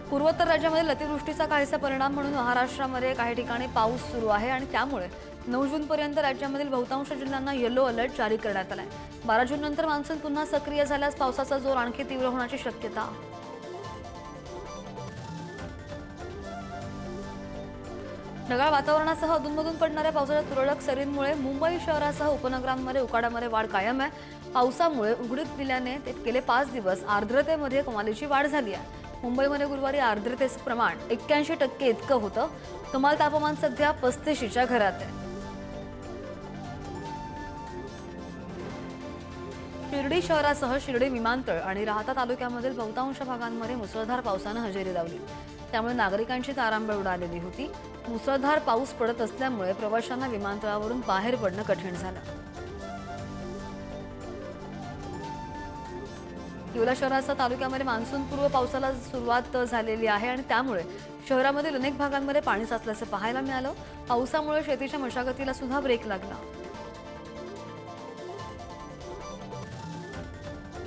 पूर्वोत्तर राज्यामध्ये अतिवृष्टीचा काहीसा परिणाम म्हणून महाराष्ट्रामध्ये काही ठिकाणी पाऊस सुरू आहे आणि त्यामुळे 9 जूनपर्यंत राज्यामधील बहुतांश जिल्ह्यांना येलो अलर्ट जारी करण्यात आलाय। 12 जून नंतर मान्सून पुन्हा सक्रिय झाल्यास पावसाचा जोर आणखी तीव्र होण्याची शक्यता। ढगाळ वातावरणासह अधूनमधून पडणाऱ्या पावसाच्या तुरळक सरींमुळे मुंबई शहरासह उपनगरांमध्ये उकाड्यामध्ये वाढ कायम आहे। पावसामुळे उघडीप दिल्याने गेले 5 दिवस आर्द्रतेमध्ये कमालीची वाढ झाली आहे। मुंबईमध्ये गुरुवारी आर्द्रतेचे प्रमाण 81% इतकं होतं। कमाल तापमान सध्या 35च्या घरात आहे। शिर्डी शहरासह शिर्डी विमानतळ आणि राहाता तालुक्यामधील बहुतांश भागांमध्ये मुसळधार पावसाने हजेरी लावली, त्यामुळे नागरिकांची तारांबळ उडालेली होती। मुसळधार पाऊस पडत असल्यामुळे प्रवाशांना विमानतळावरून बाहेर पडणं कठीण झालं। येवला शहरासह तालुक्यामध्ये मान्सूनपूर्व पावसाला सुरुवात झालेली आहे आणि त्यामुळे शहरामधील अनेक भागांमध्ये पाणी साचल्याचे पाहायला मिळालं। पावसामुळे शेतीच्या मशागतीला सुद्धा ब्रेक लागला।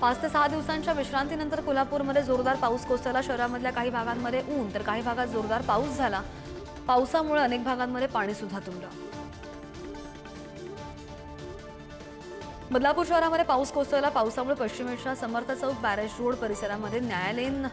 5 ते 6 दिवसांच्या विश्रांतीनंतर कोल्हापूरमध्ये जोरदार पाऊस कोसळला। शहरामधल्या काही भागांमध्ये ऊन तर काही भागात जोरदार पाऊस झाला। पावसामुळे अनेक भागांमध्ये पाणी सुद्धा तुंबलं। बदलापूर शहरामध्ये पाऊस कोसळला। पावसामुळे पश्चिमेच्या समर्थ चौक बॅरेज रोड परिसरामध्ये न्यायालयीन